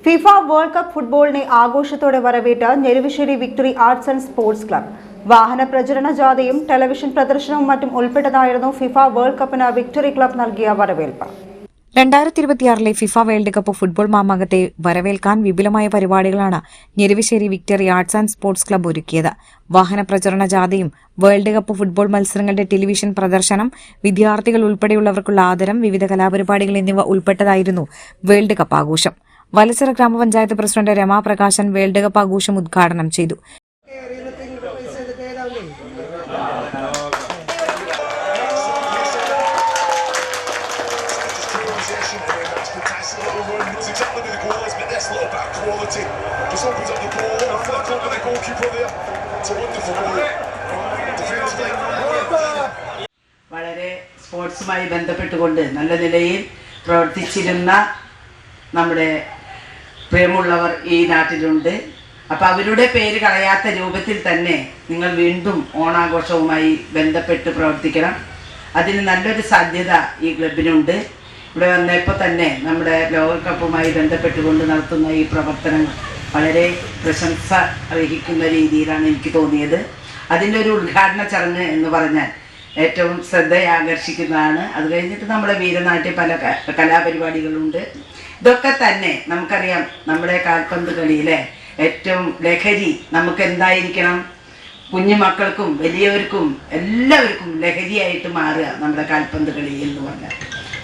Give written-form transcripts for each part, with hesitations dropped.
FIFA world cup ഫുട്ബോളിനെ ആഘോഷത്തോടെ വരവേറ്റ Neruvassery victory arts and sports club. വാഹന പ്രചരണ ജാഥയും ടെലിവിഷൻ പ്രദർശനവും മറ്റും ഉൾപ്പെട്ടതായിരുന്നു ഫിഫ വേൾഡ് കപ്പിന് വിക്ടറി ക്ലബ് നൽകിയ വരവേൽപ്പ്. 2026 ഫിഫ വേൾഡ് കപ്പ് ഫുട്ബോൾ മാമാങ്കത്തെ വരവേൽക്കാൻ വിപുലമായ പരിപാടികളാണ് Neruvassery victory arts and sports club ഒരുക്കിയത്. വാഹന പ്രചരണ ജാഥയും വേൾഡ് കപ്പ് ഫുട്ബോൾ മത്സരങ്ങളുടെ ടെലിവിഷൻ പ്രദർശനം, വിദ്യാർത്ഥികൾ ഉൾപ്പെടെയുള്ളവർക്കുള്ള ആദരം, വിവിധ കലാപരിപാടികൾ എന്നിവ ഉൾപ്പെട്ടതായിരുന്നു വേൾഡ് കപ്പ് ആഘോഷം. വലച്ചിറ ഗ്രാമപഞ്ചായത്ത് president Rama Prakashan world cup ആഘോഷം ഉദ്ഘാടനം ചെയ്തു. വളരെ സ്പോർട്സുമായി ബന്ധപ്പെട്ടുകൊണ്ട് നല്ല നിലയിൽ പ്രവർത്തിച്ചിരുന്ന നമ്മുടെ പ്രിയമുള്ളവർ ഈ നാട്ടിലുണ്ട്. അപ്പോൾ അവരുടെ പേര് കളയാത്ത രൂപത്തിൽ തന്നെ നിങ്ങൾ വീണ്ടും ഓണാഘോഷവുമായി ബന്ധപ്പെട്ട് പ്രവർത്തിക്കണം. അതിന് നല്ലൊരു സാധ്യത ഈ ക്ലബിനുണ്ട്. ഇവിടെ വന്നപ്പോൾ തന്നെ നമ്മുടെ ലോകകപ്പുമായി ബന്ധപ്പെട്ടുകൊണ്ട് നടത്തുന്ന ഈ പ്രവർത്തനങ്ങൾ വളരെ പ്രശംസ അർഹിക്കുന്ന രീതിയിലാണ് എനിക്ക് തോന്നിയത്. അതിൻ്റെ ഒരു ഉദ്ഘാടന ചടങ്ങ് എന്ന് പറഞ്ഞാൽ ഏറ്റവും ശ്രദ്ധയാകർഷിക്കുന്നതാണ്. അത് കഴിഞ്ഞിട്ട് നമ്മുടെ വീരനാട്യ പല കലാപരിപാടികളുണ്ട്. ഇതൊക്കെ തന്നെ നമുക്കറിയാം, നമ്മുടെ കാൽപന്ത് കളിയിലെ ഏറ്റവും ലഹരി നമുക്ക് എന്തായിരിക്കണം? കുഞ്ഞു മക്കൾക്കും വലിയവർക്കും എല്ലാവർക്കും ലഹരിയായിട്ട് മാറുക നമ്മുടെ കാൽപന്ത് കളി എന്ന് പറഞ്ഞാൽ.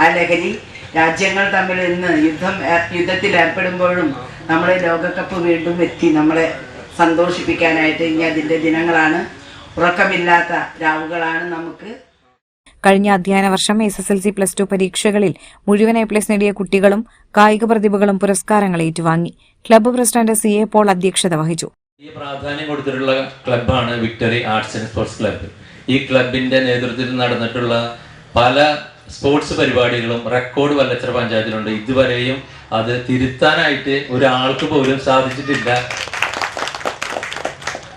ആ ലഹരി രാജ്യങ്ങൾ തമ്മിൽ ഇന്ന് യുദ്ധത്തിൽ ഏർപ്പെടുമ്പോഴും നമ്മുടെ ലോകകപ്പ് വീണ്ടും എത്തി നമ്മളെ സന്തോഷിപ്പിക്കാനായിട്ട് ഇനി അതിൻ്റെ ദിനങ്ങളാണ്. ഉറക്കമില്ലാത്ത രാവുകളാണ് നമുക്ക്. കഴിഞ്ഞ അധ്യയന വർഷം SSLC +2 പരീക്ഷകളിൽ മുഴുവൻ A+ നേടിയ കുട്ടികളും കായിക പ്രതിഭകളും പുരസ്കാരങ്ങൾ ഏറ്റുവാങ്ങി. ക്ലബ്ബ് പ്രസിഡന്റ് CA പോൾ അധ്യക്ഷത വഹിച്ചു. ഈ പ്രാധാന്യം കൊടുത്തിട്ടുള്ള ക്ലബ്ബാണ് victory arts and sports club. ഈ ക്ലബിന്റെ നേതൃത്വത്തിൽ നടന്നിട്ടുള്ള പല സ്പോർട്സ് പരിപാടികളും റെക്കോർഡ് വല്ലച്ചിറ പഞ്ചായത്തിലുണ്ട്. ഇതുവരെയും അത് തിരുത്താനായിട്ട് ഒരാൾക്ക് പോലും സാധിച്ചിട്ടില്ല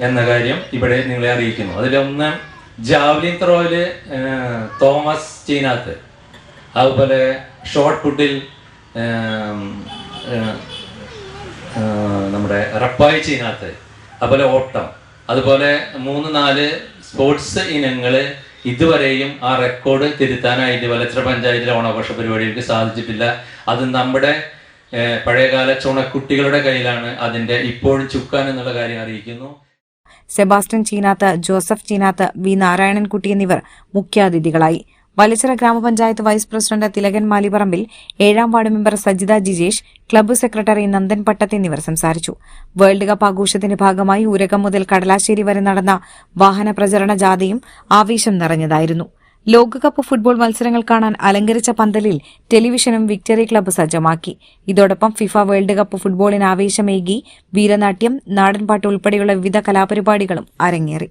എന്ന കാര്യം ഇവിടെ നിങ്ങളെ അറിയിക്കുന്നു. അതിലൊന്ന് ജാവലിൻ ത്രോയില് തോമസ് ചീനാത്ത്, അതുപോലെ ഷോർട്ട് പുട്ടിൽ നമ്മുടെ റപ്പായി ചീനാത്ത്, അതുപോലെ ഓട്ടം, അതുപോലെ 3-4 സ്പോർട്സ് ഇനങ്ങൾ ഇതുവരെയും ആ റെക്കോർഡ് തിരുത്താനായിട്ട് വലച്ചിറ പഞ്ചായത്തിലെ ഓണാഘോഷ പരിപാടികൾക്ക് സാധിച്ചിട്ടില്ല. അത് നമ്മുടെ പഴയകാല ചുണക്കുട്ടികളുടെ കയ്യിലാണ് അതിൻ്റെ ഇപ്പോഴും ചുക്കാൻ എന്നുള്ള കാര്യം അറിയിക്കുന്നു. സെബാസ്റ്റ്യൻ ചീനാത്ത്, ജോസഫ് ചീനാത്ത്, വി നാരായണൻകുട്ടി എന്നിവർ മുഖ്യാതിഥികളായി. വലച്ചിറ ഗ്രാമപഞ്ചായത്ത് വൈസ് പ്രസിഡന്റ് തിലകൻ മാലിപ്പറമ്പിൽ, 7ാം ward member Sajitha Jijesh, club secretary Nandan Pattath എന്നിവർ സംസാരിച്ചു. വേൾഡ് കപ്പ് ആഘോഷത്തിന്റെ ഭാഗമായി ഊരകം മുതൽ കടലാശ്ശേരി വരെ നടന്ന വാഹന പ്രചരണ ജാഥയും ആവേശം നിറഞ്ഞതായിരുന്നു. ലോകകപ്പ് ഫുട്ബോൾ മത്സരങ്ങൾ കാണാൻ അലങ്കരിച്ച പന്തലിൽ ടെലിവിഷനും വിക്ടറി ക്ലബ്ബ് സജ്ജമാക്കി. ഇതോടൊപ്പം ഫിഫ വേൾഡ് കപ്പ് ഫുട്ബോളിന് ആവേശമേകി വീരനാട്യം, നാടൻപാട്ട് ഉൾപ്പെടെയുള്ള വിവിധ കലാപരിപാടികളും അരങ്ങേറി.